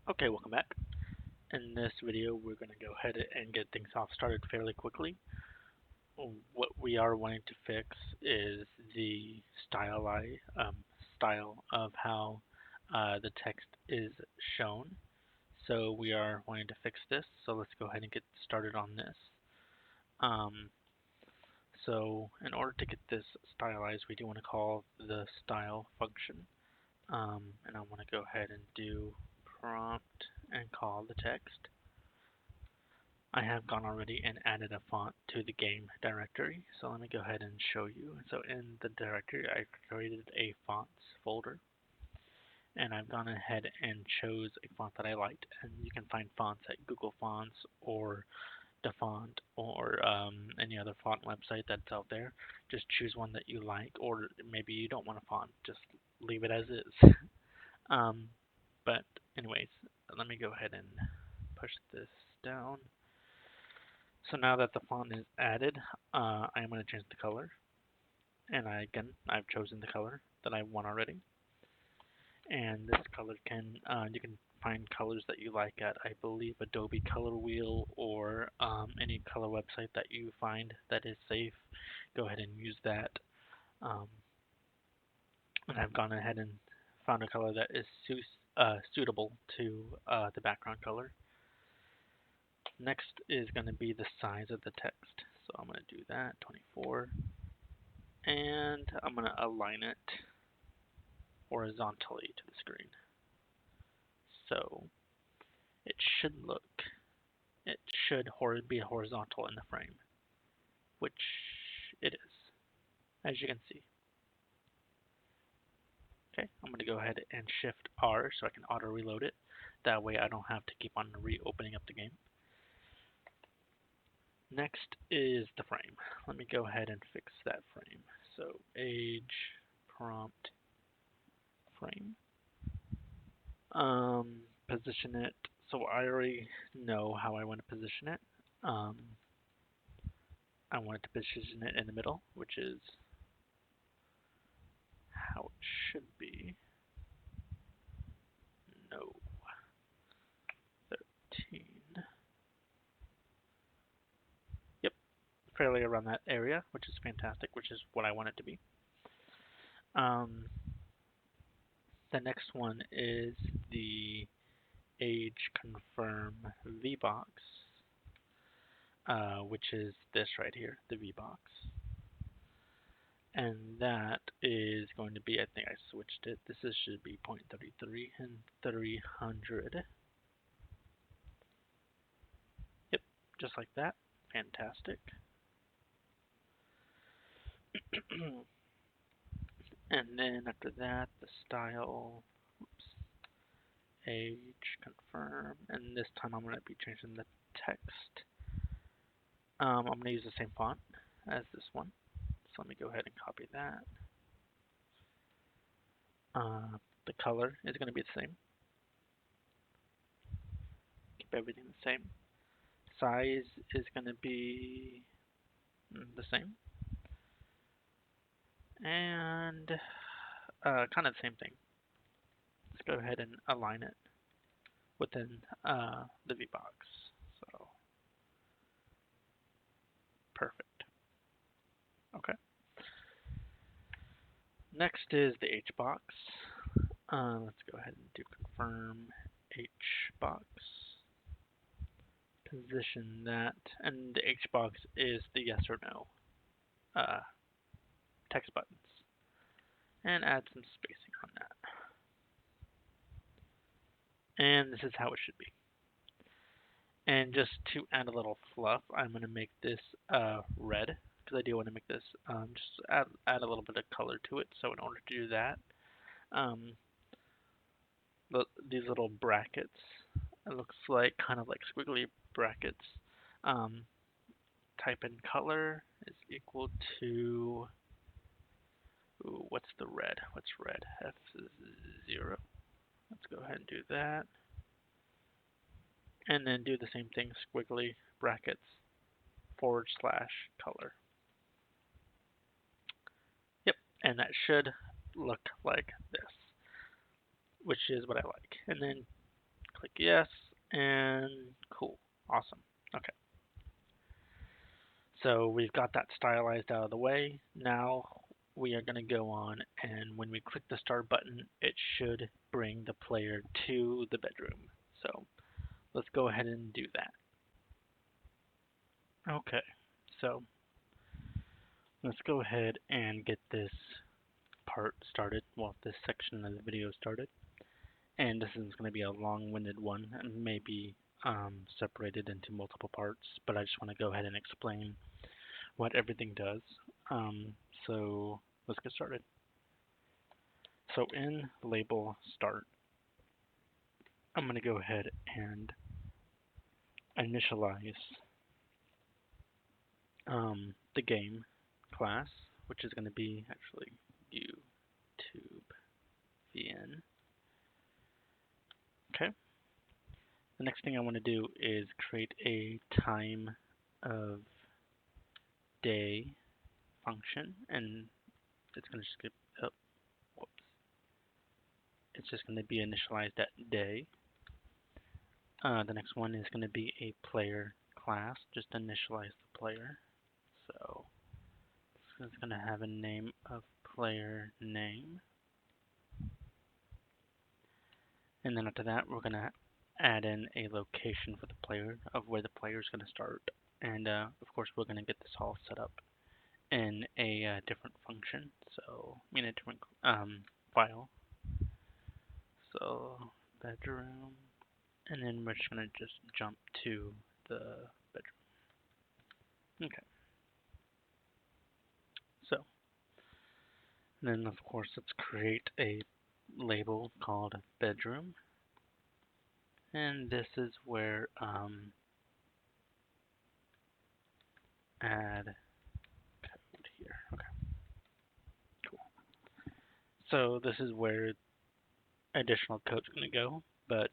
Okay, welcome back. In this video, we're going to go ahead and get things off started fairly quickly. What we are wanting to fix is the style of how the text is shown. So we are wanting to fix this. So let's go ahead and get started on this. So in order to get this stylized, we do want to call the style function. And I want to go ahead and do prompt and call the text. I have gone already and added a font to the game directory, so let me go ahead and show you. So in the directory, I created a fonts folder, and I've gone ahead and chose a font that I liked. And you can find fonts at Google Fonts or DaFont or any other font website that's out there. Just choose one that you like, or maybe you don't want a font, just leave it as is. But anyways, let me go ahead and push this down. So now that the font is added, I'm going to change the color. And I've chosen the color that I want already. And this color you can find colors that you like at, I believe, Adobe Color Wheel or any color website that you find that is safe. Go ahead and use that. And I've gone ahead and found a color that is suitable to the background color. Next is going to be the size of the text. So I'm going to do that, 24. And I'm going to align it horizontally to the screen. So it should be horizontal in the frame, which it is, as you can see. Okay, I'm going to go ahead and Shift R so I can auto reload it. That way I don't have to keep on reopening up the game. Next is the frame. Let me go ahead and fix that frame. So age prompt frame. Position it. So I already know how I want to position it. I want to position it in the middle, which is how it should be. No. 13. Yep, fairly around that area, which is fantastic, which is what I want it to be. The next one is the age confirm VBox, which is this right here, the VBox. And that is going to be, I think I switched it. Should be 0.33 and 300. Yep, just like that. Fantastic. And then after that, the style, age, confirm, and this time I'm going to be changing the text. I'm going to use the same font as this one. So let me go ahead and copy that. The color is going to be the same. Keep everything the same. Size is going to be the same. And kind of the same thing. Let's go ahead and align it within the VBox. So perfect. Okay. Next is the HBox. Let's go ahead and do confirm HBox. Position that, and the HBox is the yes or no text buttons. And add some spacing on that. And this is how it should be. And just to add a little fluff, I'm going to make this red, because I do want to make this, just add a little bit of color to it. So in order to do that, these little brackets, it looks like kind of like squiggly brackets. Type in color is equal to, what's the red? What's red? F0. Let's go ahead and do that. And then do the same thing, squiggly brackets, / color. Yep, and that should look like this, which is what I like. And then Click yes, and cool. Awesome. Okay. So we've got that stylized out of the way. Now we are going to go on, and when we click the start button, it should bring the player to the bedroom. So let's go ahead and do that. Okay, so let's go ahead and get this part started, well, this section of the video started. And this is going to be a long-winded one and maybe separated into multiple parts, but I just want to go ahead and explain what everything does. So let's get started. So in label start, I'm going to go ahead and initialize the game class, which is going to be actually YouTube VN. Okay. The next thing I want to do is create a time of day function, and it's going to just get, oh, whoops. It's just going to be initialized at day. The next one is going to be a player class, just initialize the player. So it's going to have a name of player name. And then after that, we're going to add in a location for the player of where the player is going to start. And of course, we're going to get this all set up in a different function, so in a different file. So bedroom, and then we're just going to just jump to the bedroom. Okay. So then of course let's create a label called bedroom, and this is where add code here. Okay. Cool. So this is where additional code's going to go, but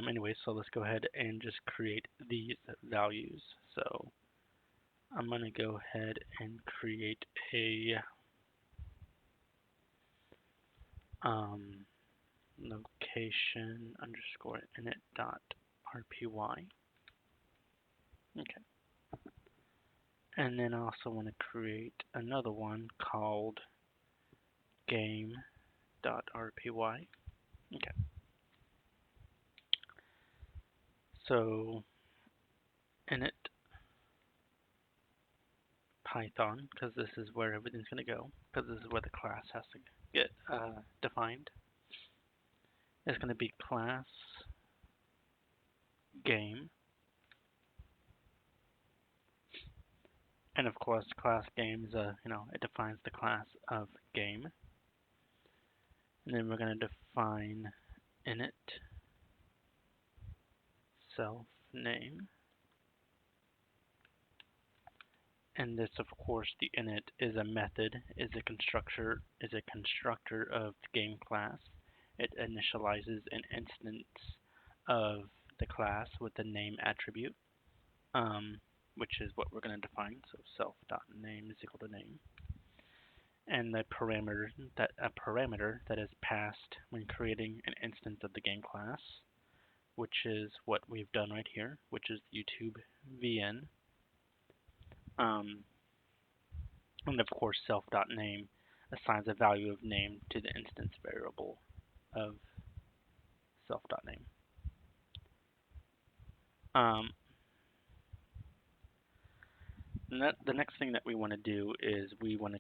anyway, so let's go ahead and just create these values. So I'm going to go ahead and create a location underscore init dot rpy. Okay. And then I also want to create another one called game dot rpy. Okay. So init Python, because this is where everything's going to go, because this is where the class has to get defined. It's going to be class game, and of course class game is it defines the class of game, and then we're going to define init self name. And this, of course, the init is a method, is a constructor of the game class. It initializes an instance of the class with the name attribute, which is what we're going to define. So self.name is equal to name. And the parameter that is passed when creating an instance of the game class, which is what we've done right here, which is YouTube VN. And of course, self.name assigns a value of name to the instance variable of self.name. The next thing that we want to do is I want to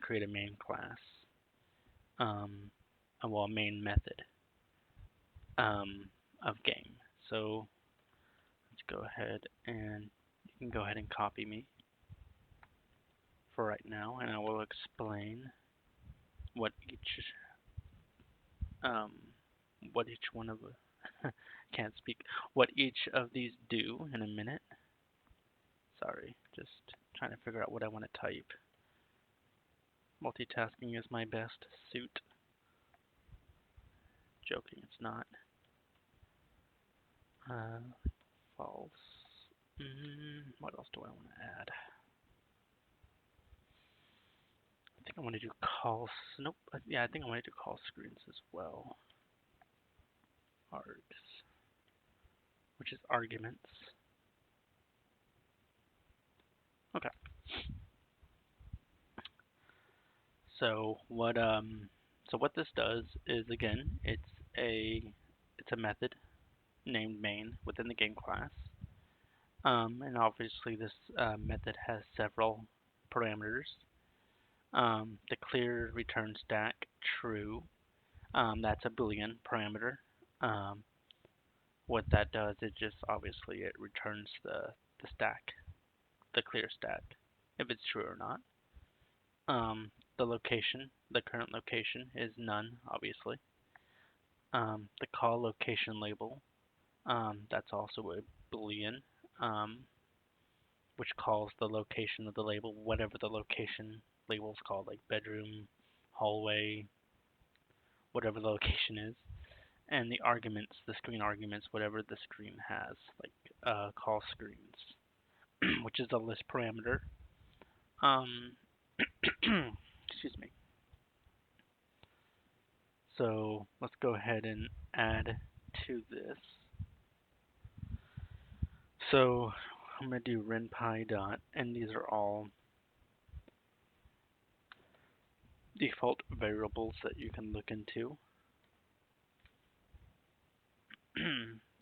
create a main class, a main method of game. So let's go ahead and you can go ahead and copy me for right now, and I will explain what each one of can't speak what each of these do in a minute. Sorry, just trying to figure out what I want to type. Multitasking is my best suit. Joking, it's not. False. What else do I want to add? I think I want to do call. Nope. Yeah, I think I want to do call screens as well. args, which is arguments. Okay. So what this does is, again, it's a method named main within the game class. And obviously this method has several parameters. The clear return stack true. That's a Boolean parameter. What that does is just obviously it returns the stack, the clear stack, if it's true or not. The location, the current location is none, obviously. The call location label, that's also a Boolean, which calls the location of the label, whatever the location label is called, like bedroom, hallway, whatever the location is. And the arguments, the screen arguments, whatever the screen has, like call screens, which is a list parameter. Excuse me. So let's go ahead and add to this. So I'm going to do Ren'Py dot, and these are all default variables that you can look into.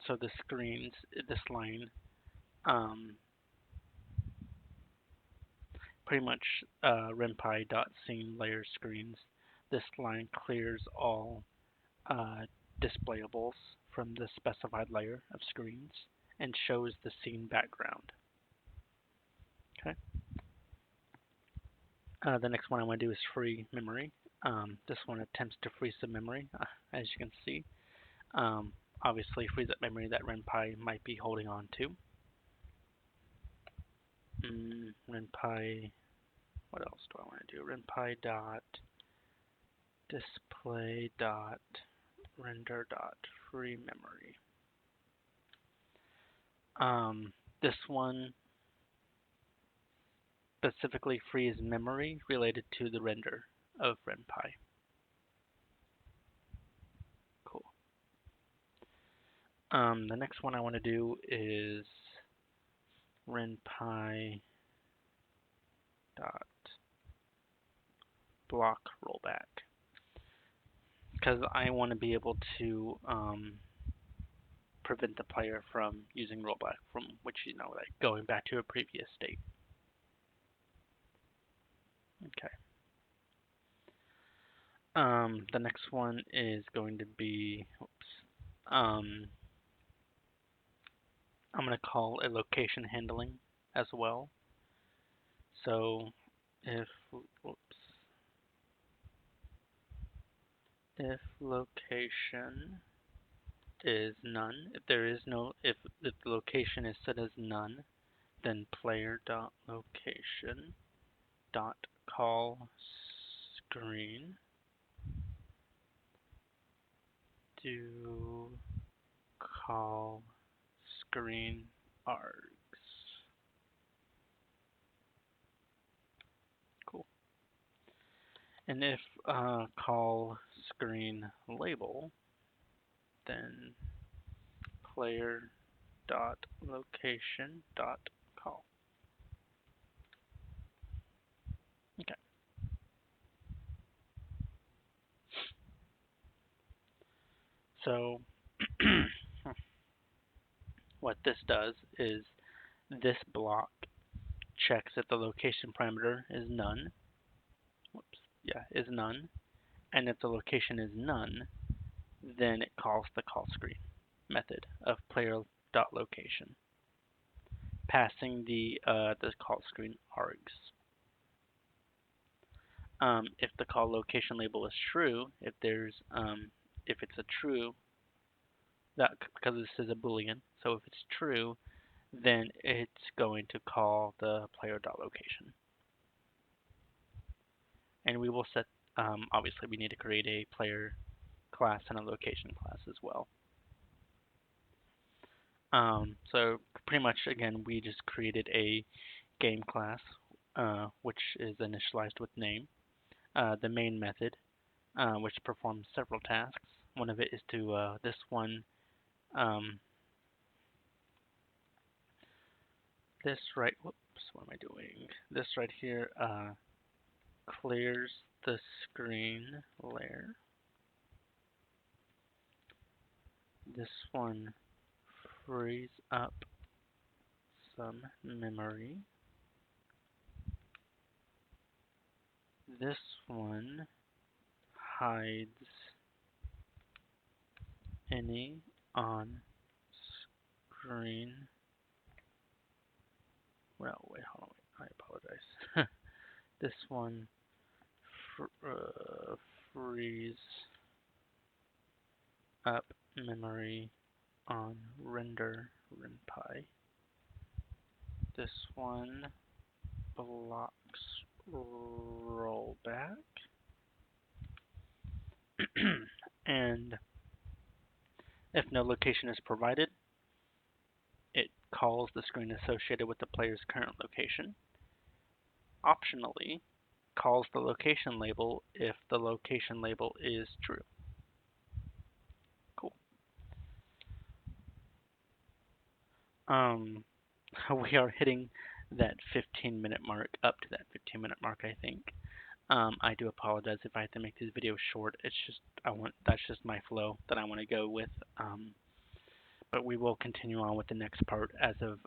So the screens, this line, pretty much Ren'Py dot scene layer screens. This line clears all displayables from the specified layer of screens and shows the scene background. Okay. The next one I want to do is free memory. This one attempts to free some memory, as you can see. Obviously frees up memory that Ren'Py might be holding on to. Ren'Py, what else do I want to do? Ren'Py dot display dot render dot free memory. This one specifically frees memory related to the render of Ren'Py. Cool. The next one I want to do is Ren'Py dot block rollback, because I want to be able to prevent the player from using rollback, from which, like going back to a previous state. Okay. The next one is going to be, I'm going to call a location handling as well. So if location is none, if the location is set as none, then player dot location dot call screen do call screen args. Cool. And if call screen label, then player dot location dot call. Okay. So what this does is this block checks if the location parameter is none. Is none. And if the location is none, then it calls the call screen method of player.location, passing the call screen args. If the call location label is true, if it's a true, that because this is a Boolean, so if it's true, then it's going to call the player.location. And we will set, obviously we need to create a player class and a location class as well. So pretty much, again, we just created a game class, which is initialized with name. The main method, which performs several tasks. One of it is to, this one Um, this right, whoops, what am I doing? This right here clears the screen layer. This one frees up some memory. This one hides any on-screen. Well, wait, hold on, I apologize. This one frees up memory on render Ren'Py. This one blocks rollback. And if no location is provided, it calls the screen associated with the player's current location. Optionally, calls the location label if the location label is true. Cool. We are hitting that 15-minute mark, up to that 15-minute mark, I think. I do apologize if I have to make these videos short. It's just that's just my flow that I want to go with. But we will continue on with the next part as of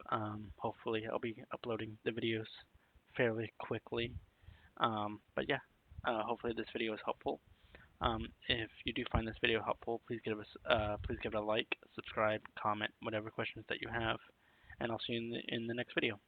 hopefully I'll be uploading the videos fairly quickly. But yeah, hopefully this video is helpful. If you do find this video helpful, please give it a like, subscribe, comment, whatever questions that you have, and I'll see you in the next video.